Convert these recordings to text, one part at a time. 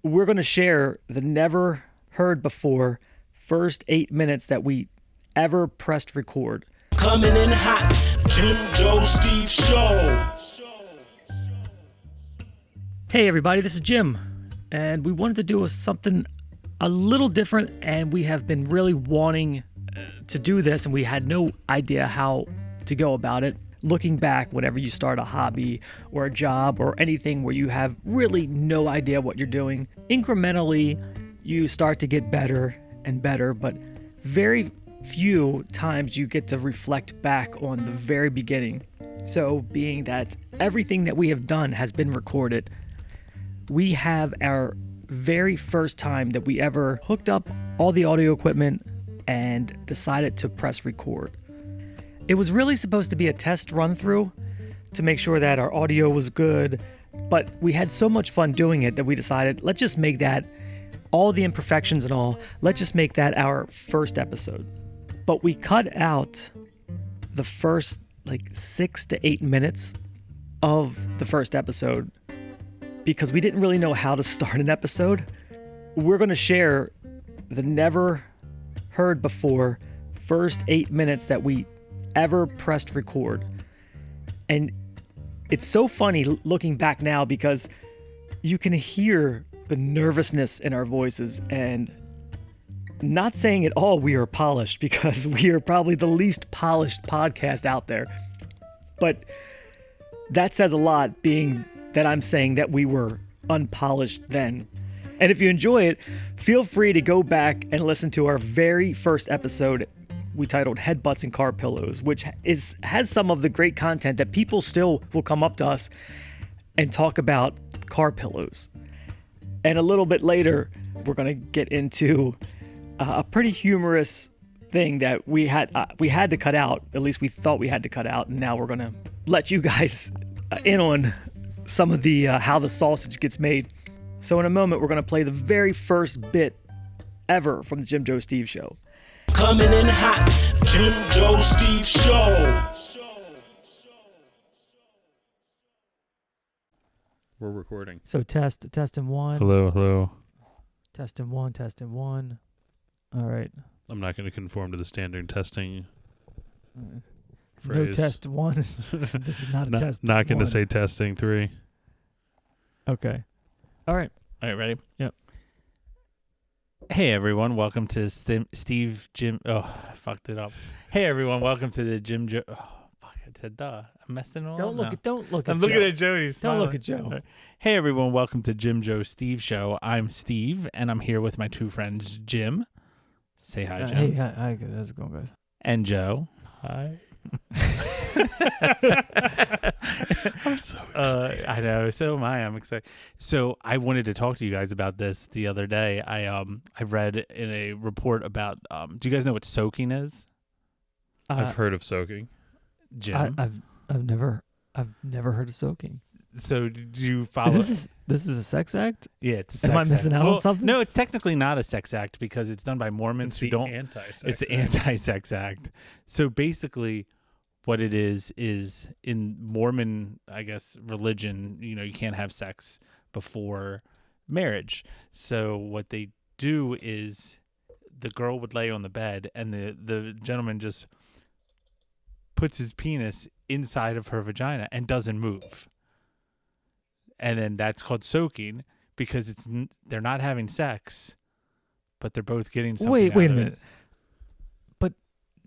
we're going to share the never heard before first 8 minutes that we ever pressed record. Coming in hot, Jim, Joe, Steve Show. Hey everybody, this is Jim, and we wanted to do something a little different, and we have been really wanting to do this, and we had no idea how to go about it. Looking back, whenever you start a hobby or a job or anything where you have really no idea what you're doing, incrementally you start to get better and better, but very few times you get to reflect back on the very beginning. So being that everything that we have done has been recorded, we have our very first time that we ever hooked up all the audio equipment and decided to press record. It was really supposed to be a test run through to make sure that our audio was good, but we had so much fun doing it that we decided, let's just make that, all the imperfections and all, let's just make that our first episode. But we cut out the first 6 to 8 minutes of the first episode because we didn't really know how to start an episode. We're going to share the never heard before first 8 minutes that we ever pressed record. And it's so funny looking back now because you can hear the nervousness in our voices, and not saying at all we are polished, because we are probably the least polished podcast out there. But that says a lot, being that I'm saying that we were unpolished then. And if you enjoy it, feel free to go back and listen to our very first episode we titled Headbutts and Car Pillows, which has some of the great content that people still will come up to us and talk about car pillows. And a little bit later, we're going to get into a pretty humorous thing that we had to cut out. At least we thought we had to cut out. And now we're going to let you guys in on some of the how the sausage gets made. So in a moment, we're going to play the very first bit ever from the Jim, Joe, Steve Show. Coming in hot, Jim, Joe, Steve Show. We're recording. So testing one. Hello. Testing one. All right. I'm not going to conform to the standard testing phrase. No test one. This is not a test. Not going to say testing 3. Okay. All right, ready? Yep. Hey everyone, welcome to Steve Jim. Oh, I fucked it up. Hey everyone, welcome to the Jim Joe. Oh, fuck! I said duh. I'm messing all Don't up. look at. I'm Joe. looking at Joe. He's Don't smiling. look at Joe. Hey everyone, welcome to Jim Joe Steve Show. I'm Steve, and I'm here with my two friends, Jim. Say hi, Jim. Hey, hi, how's it going, guys? And Joe. Hi. I'm so excited. I know. So am I. I'm excited. So I wanted to talk to you guys about this the other day. I read in a report about. Do you guys know what soaking is? I've heard of soaking. Jim, I've never heard of soaking. So do you follow? This is a sex act? Yeah, it's a sex Am I missing act. out on Well, something? No, it's technically not a sex act because it's done by Mormons who don't. It's the anti-sex act. So basically, what it is in Mormon, I guess, religion, you can't have sex before marriage. So what they do is the girl would lay on the bed and the gentleman just puts his penis inside of her vagina and doesn't move. And then that's called soaking because they're not having sex, but they're both getting something Wait out a of minute. it. But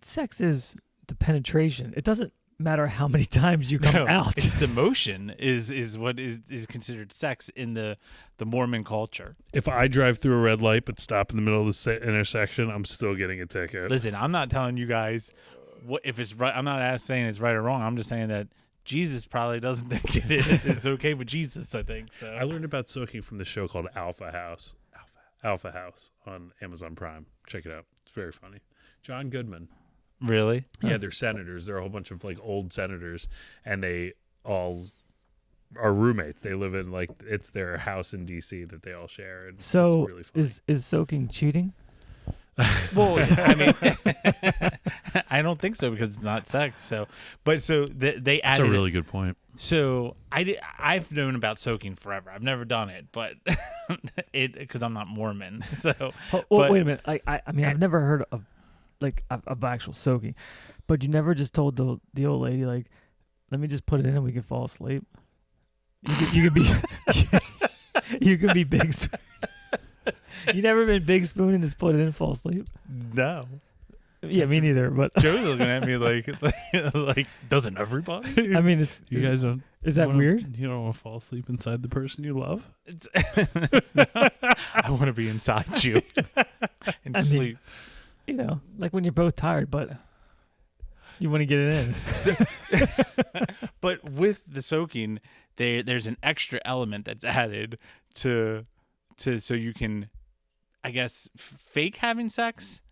sex is the penetration. It doesn't matter how many times you come out. It's the motion is what is considered sex in the Mormon culture. If I drive through a red light but stop in the middle of the intersection, I'm still getting a ticket. Listen, I'm not telling you guys what if it's right. I'm not saying it's right or wrong. I'm just saying that Jesus probably doesn't think it's okay with Jesus, I think. So I learned about soaking from the show called Alpha House. Alpha House on Amazon Prime. Check it out. It's very funny. John Goodman. Really? Yeah, they're senators. They're a whole bunch of old senators, and they all are roommates. They live in it's their house in DC that they all share. And So it's really funny. is soaking cheating? Well, I mean, I don't think so because it's not sex. So they added. That's a really good point. So I've known about soaking forever. I've never done it, but because I'm not Mormon. So wait a minute. I mean, I've never heard of of actual soaking, but you never just told the old lady like, let me just put it in and we can fall asleep. You could be you could be Big Spoon. You never been Big Spoon and just put it in and fall asleep? No. Yeah, me neither. But Joe's looking at me like doesn't everybody? I mean, You guys don't. Is that weird? You don't want to fall asleep inside the person you love? I want to be inside you and sleep. Like when you're both tired, but you want to get it in. But with the soaking, there's an extra element that's added to so you can, I guess, fake having sex,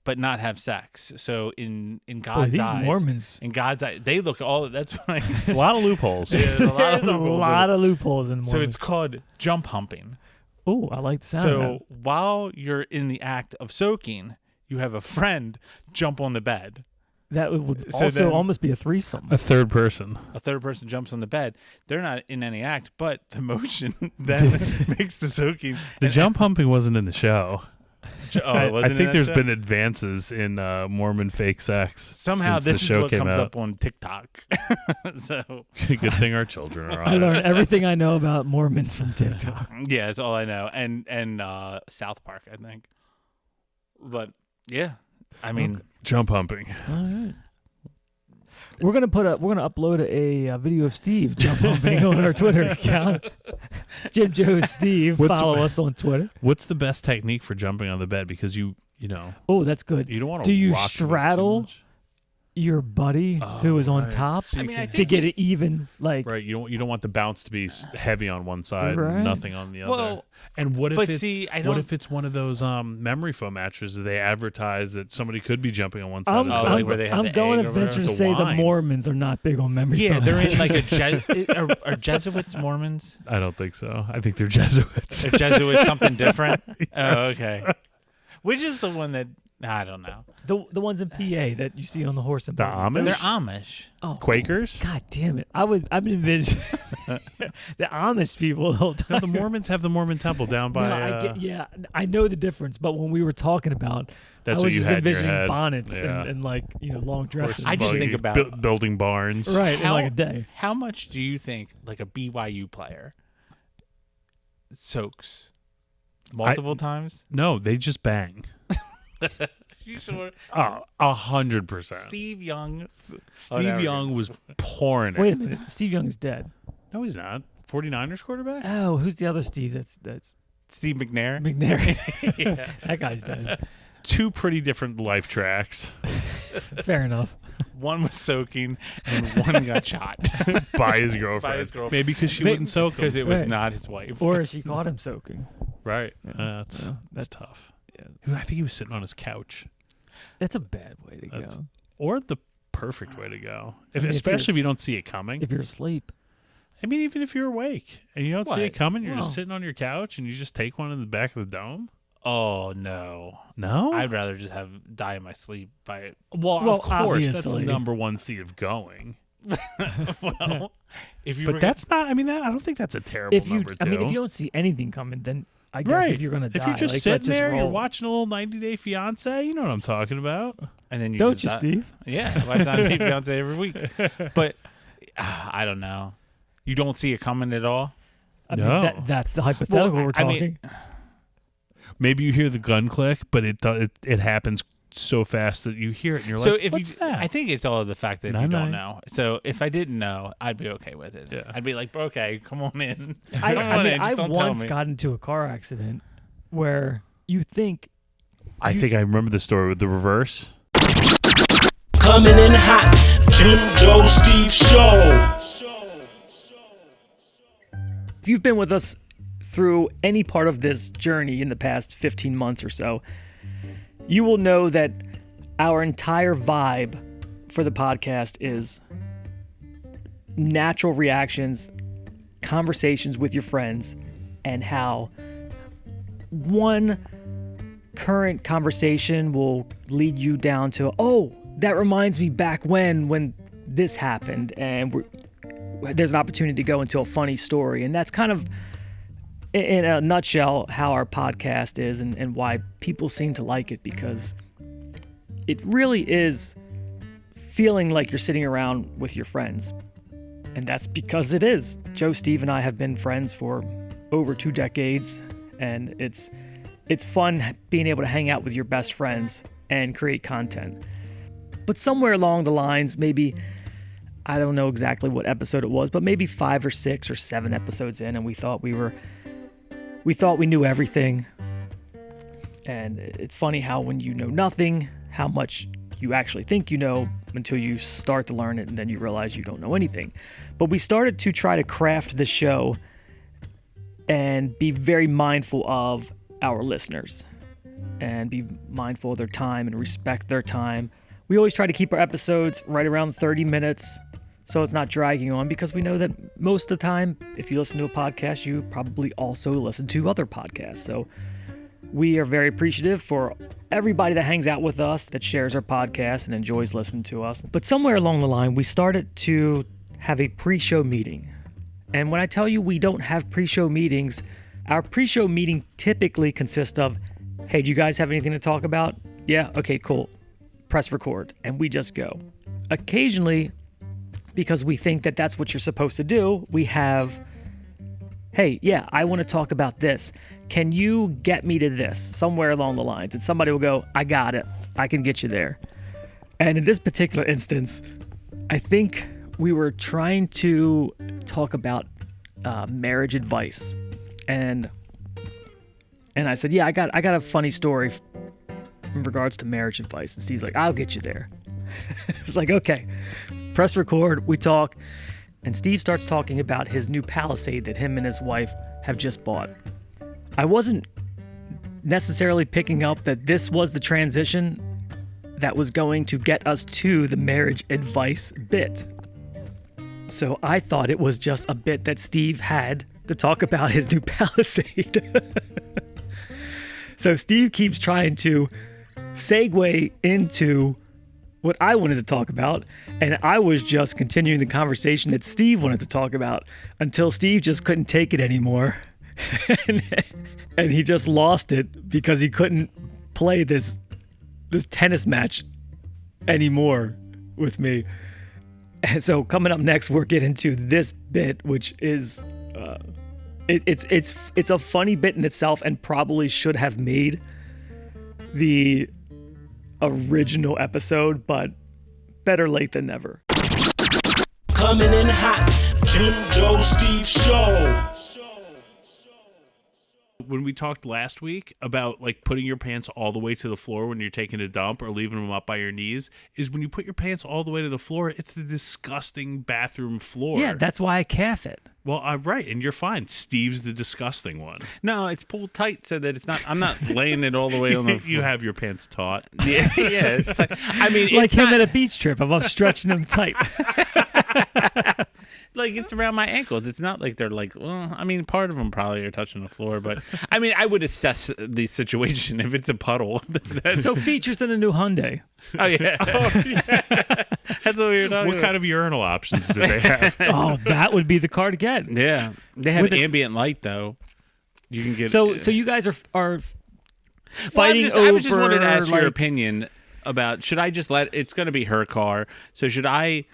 but not have sex. So in God's these eyes, Mormons, in God's eyes, they look all. That's why A lot of loopholes. yeah, there's a lot of loopholes in Mormons. So it's called jump humping. Oh, I like the sound of So while you're in the act of soaking, you have a friend jump on the bed. that would So also then- almost be a threesome. A third person. A third person jumps on the bed. They're not in any act, but the motion then makes the soaking. The jump humping wasn't in the show. Oh, I think there's been advances in Mormon fake sex. Somehow since this the is show what came comes out. up on TikTok. So Good thing our children are on I it. learned everything I know about Mormons from TikTok. yeah, that's all I know. And South Park, I think. But yeah, I mean, Jump humping. All right. We're gonna upload a video of Steve jump humping on our Twitter account. Jim Joe Steve. Follow us on Twitter. What's the best technique for jumping on the bed? Because you know Oh, that's good. you don't want to. Do you rock the boat too straddle much. your buddy who is on right. top So you I to think get it even? Like Right, you don't want the bounce to be heavy on one side, Right. and nothing on the other. Well, and what if but it's see, I what don't- if it's one of those memory foam mattresses that they advertise that somebody could be jumping on one side? I'm, of the Oh, bed? like where they have I'm the going egg to or venture to whatever. say The the wine. Mormons are not big on memory. yeah, foam. they're in like are Jesuits Mormons? I don't think so. I think they're Jesuits. Are Jesuits something different? Oh, Yes. okay. Which is the one that I don't know. the ones in PA that you see on the horse and The buggy. Amish? They're Amish. Oh, Quakers? God damn it! I've been envisioning the Amish people the whole time. No, the Mormons have the Mormon temple down by. No, I know the difference, but when we were talking about, That's I what was you just had in your envisioning head. bonnets Yeah. and like long dresses. I just think Buggy, about- building barns. right in like a day. How much do you think like a BYU player soaks? Multiple times? No, they just bang. You sure? Oh, 100%. Steve Young. Steve Young was pouring it. Wait a minute, Steve Young is dead. No, he's not. 49ers quarterback? Oh, who's the other Steve? That's Steve McNair. McNair. Yeah. That guy's dead. Two pretty different life tracks Fair enough. One was soaking and one got shot by his girlfriend. his girlfriend. Maybe because she wouldn't soak him. because it was Right. not his wife. Or she caught him soaking. Right. Yeah. That's That's tough. yeah. I think he was sitting on his couch. That's a bad way to That's- go. Or the perfect way to go. I mean, Especially if you don't see it coming. If you're asleep. I mean, even if you're awake and you don't see What? it coming, you're Well. just sitting on your couch and you just take one in the back of the dome. Oh no! No? I'd rather just die in my sleep by it. Well, of course, that's the obviously. number one seat of going. Well, if you But were- that's not, I mean, I don't think that's a terrible If you, number, I mean, too. if you don't see anything coming, then I guess Right. if you're gonna die, If you're just like, sitting let's just there, you're roll. watching a little 90 Day Fiance, you know what I'm talking about. and then you Don't just you, die- Steve? Yeah, watch on Fiance every week. But I don't know. You don't see it coming at all. I mean, No. that's the hypothetical Well, we're I talking. mean- Maybe you hear the gun click, but it happens so fast that you hear it and you're So like, if what's you, that? I think it's all the fact that Nine, you don't nine. know. So if I didn't know, I'd be okay with it. Yeah. I'd be like, okay, come on in. I Come on mean, in, just I don't tell once me. got into a car accident where you think I think I remember the story with the reverse. Coming in hot, Jim Joe Steve Show. if you've been with us through any part of this journey in the past 15 months or so, you will know that our entire vibe for the podcast is natural reactions, conversations with your friends, and how one current conversation will lead you down to, oh, that reminds me back when this happened, and there's an opportunity to go into a funny story. And that's kind of, in a nutshell, how our podcast is and why people seem to like it, because it really is feeling like you're sitting around with your friends. And that's because it is. Joe, Steve, and I have been friends for over 2 decades, and it's fun being able to hang out with your best friends and create content. But somewhere along the lines, maybe, I don't know exactly what episode it was, but maybe 5 or 6 or 7 episodes in, and we thought we knew everything. And it's funny how when you know nothing, how much you actually think you know until you start to learn it, and then you realize you don't know anything. But we started to try to craft the show and be very mindful of our listeners and be mindful of their time and respect their time. We always try to keep our episodes right around 30 minutes so it's not dragging on, because we know that most of the time, if you listen to a podcast, you probably also listen to other podcasts. So we are very appreciative for everybody that hangs out with us, that shares our podcast and enjoys listening to us. But somewhere along the line, we started to have a pre-show meeting. And when I tell you we don't have pre-show meetings, our pre-show meeting typically consists of, hey, do you guys have anything to talk about? Yeah, okay, cool. Press record, and we just go. Occasionally, because we think that that's what you're supposed to do, we have, hey, yeah, I want to talk about this. Can you get me to this? Somewhere along the lines. And somebody will go, I got it. I can get you there. And in this particular instance, I think we were trying to talk about marriage advice. And I said, yeah, I got a funny story in regards to marriage advice. And Steve's like, I'll get you there. It's like, okay, press record, we talk. And Steve starts talking about his new Palisade that him and his wife have just bought. I wasn't necessarily picking up that this was the transition that was going to get us to the marriage advice bit. So I thought it was just a bit that Steve had to talk about his new Palisade. So Steve keeps trying to segue into what I wanted to talk about, and I was just continuing the conversation that Steve wanted to talk about until Steve just couldn't take it anymore. and he just lost it because he couldn't play this tennis match anymore with me. And so coming up next, we're getting to this bit, which is it's a funny bit in itself and probably should have made the original episode, but better late than never. Coming in hot, Jim, Joe, Steve show. When we talked last week about like putting your pants all the way to the floor when you're taking a dump or leaving them up by your knees, is when you put your pants all the way to the floor, it's the disgusting bathroom floor. Yeah, that's why I calf it. Well, right, and you're fine. Steve's the disgusting one. No, it's pulled tight so that it's not. I'm not laying it all the way on the floor. You have your pants taut. Yeah, it's tight. I mean, like it's him not, at a beach trip. I'm stretching them tight. like it's around my ankles. It's not like they're like, well, I mean, part of them probably are touching the floor, but I mean, I would assess the situation if it's a puddle. So features in a new Hyundai. Oh yeah, that's what we were talking about. What kind of urinal options do they have? Oh, that would be the car to get. Yeah, they have ambient light though. You can get. So you guys are fighting over. I just wanted to ask your opinion about, should I just let? It's going to be her car, so should I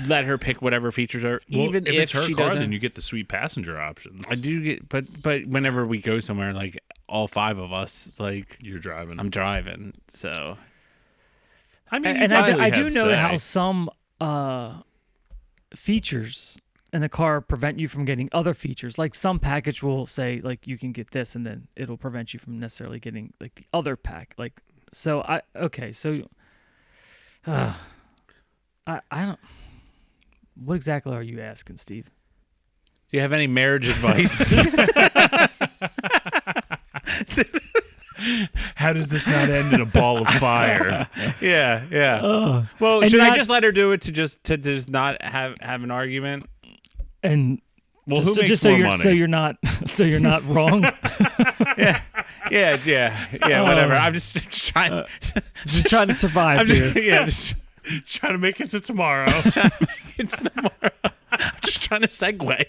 let her pick whatever features are, even if it's her she car, doesn't? then you get the sweet passenger options. I do get, but whenever we go somewhere, like all 5 of us, like You're driving. I'm driving, so. I mean, And I do know how some features in a car prevent you from getting other features. Like some package will say like you can get this, and then it'll prevent you from necessarily getting like the other pack. Like so, I don't. What exactly are you asking, Steve? Do you have any marriage advice? How does this not end in a ball of fire? Yeah. Well, should I just let her do it to just not have an argument? And well, who makes just more so money? So you're not wrong. Yeah. Whatever. I'm just trying. Just trying to survive. I'm here. just trying to make it to tomorrow. I'm just trying to segue.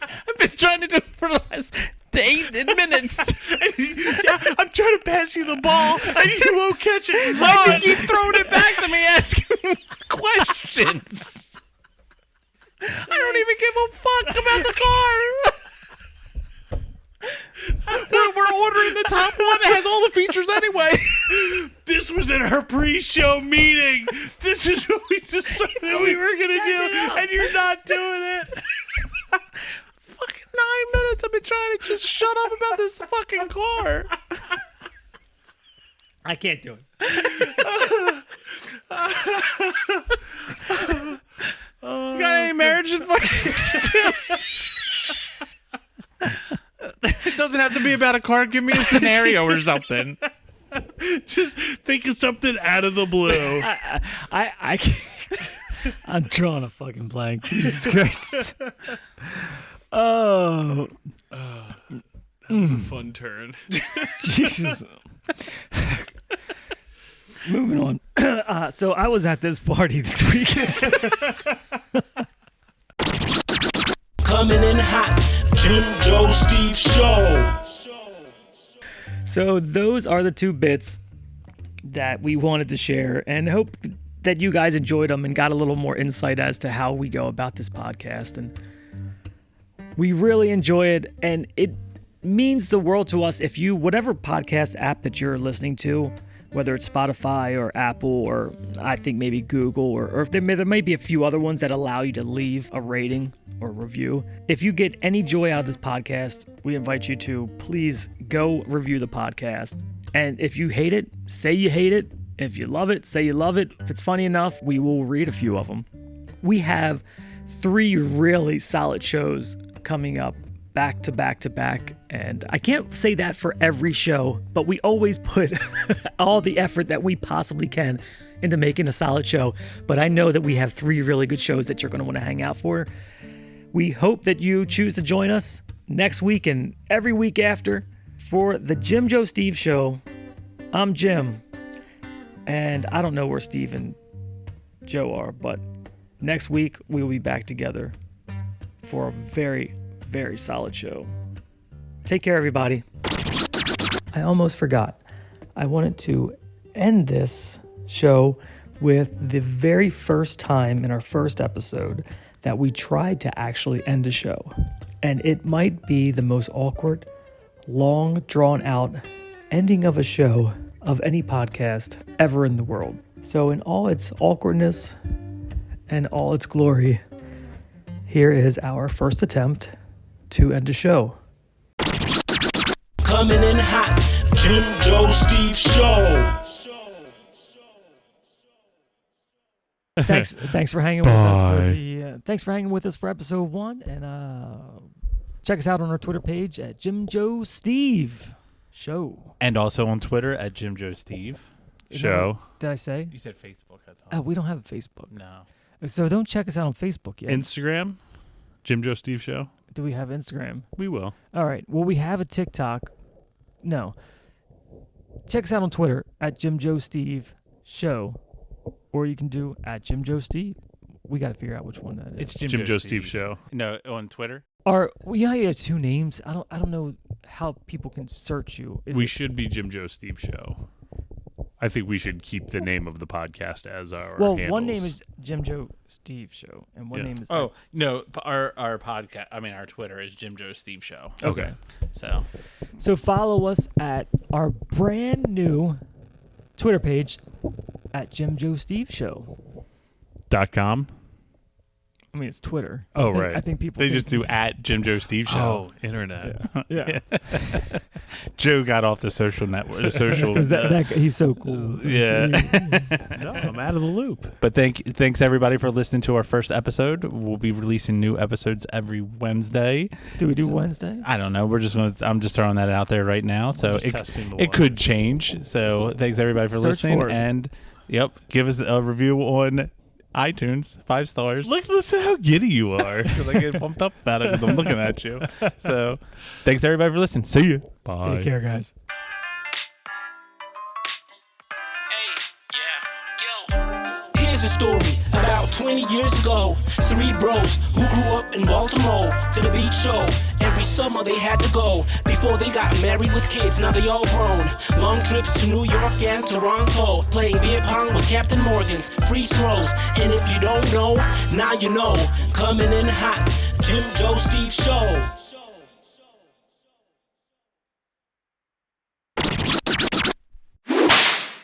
I've been trying to do it for the last 8 minutes. I'm trying to pass you the ball, and you won't catch it. Why do you keep throwing it back to me, asking me questions? I don't even give a fuck about the car. We're ordering the top one. It has all the features anyway. This was in her pre-show meeting. This is what we decided we were going to do, and you're not doing it. Fucking 9 minutes. I've been trying to just shut up about this fucking car. I can't do it. You got any marriage advice? It doesn't have to be about a car. Give me a scenario or something. Just think of something out of the blue. I can't. I'm drawing a fucking blank. Jesus Christ. Oh. That was a fun turn. Jesus. Moving on. So I was at this party this weekend. Coming in hot, Jim, Joe, Steve show. So those are the 2 bits that we wanted to share, and hope that you guys enjoyed them and got a little more insight as to how we go about this podcast. And we really enjoy it, and it means the world to us if you, whatever podcast app that you're listening to, whether it's Spotify or Apple or I think maybe Google or if there may be a few other ones that allow you to leave a rating or review. If you get any joy out of this podcast, we invite you to please go review the podcast. And if you hate it, say you hate it. If you love it, say you love it. If it's funny enough, we will read a few of them. We have 3 really solid shows coming up back to back to back. And I can't say that for every show, but we always put all the effort that we possibly can into making a solid show. But I know that we have 3 really good shows that you're going to want to hang out for. We hope that you choose to join us next week and every week after for the Jim, Joe, Steve show. I'm Jim, and I don't know where Steve and Joe are, but next week we will be back together for a very, very solid show. Take care, everybody. I almost forgot. I wanted to end this show with the very first time in our first episode that we tried to actually end a show. And it might be the most awkward, long, drawn-out ending of a show of any podcast ever in the world. So in all its awkwardness and all its glory, here is our first attempt to end a show. Coming in hot, Jim, Joe, Steve show. Thanks for hanging with us. Thanks for hanging with us for episode 1, and check us out on our Twitter page at Jim Joe Steve Show, and also on Twitter at Jim Joe Steve Show. Did I say? You said Facebook. I thought. Oh, we don't have a Facebook. No. So don't check us out on Facebook yet. Instagram, Jim Joe Steve Show. Do we have Instagram? We will. All right. Well, we have a TikTok. No. Check us out on Twitter at Jim Joe Steve Show. Or you can do at Jim Joe Steve. We got to figure out which one that is. It's Jim Joe Steve Show. No, on Twitter. Or you know how you have 2 names? I don't know how people can search you. We should be Jim Joe Steve Show. I think we should keep the name of the podcast as our handles. One name is Jim Joe Steve Show, and one name is no, our podcast. I mean, our Twitter is Jim Joe Steve Show. Okay. So follow us at our brand new Twitter page at Jim Joe Steve Show. .com. I mean, it's Twitter. Right. I think people they just do at Jim Joe Steve Show. Oh, internet. Yeah. Joe got off the social network. The social. that he's so cool. Yeah. No, I'm out of the loop. But thanks everybody for listening to our first episode. We'll be releasing new episodes every Wednesday. Do we do Wednesday? I don't know. I'm just throwing that out there right now. So it could change. So thanks everybody for listening. And give us a review on iTunes, 5 stars. Listen how giddy you are. Because I get pumped up about it because I'm looking at you. So, thanks everybody for listening. See you. Bye. Take care, guys. Here's a story about 20 years ago. 3 bros who grew up in Baltimore to the beach show. Every summer they had to go before they got married with kids. Now they all grown. Long trips to New York and Toronto, playing beer pong with Captain Morgan's free throws. And if you don't know, now you know. Coming in hot, Jim, Joe, Steve show.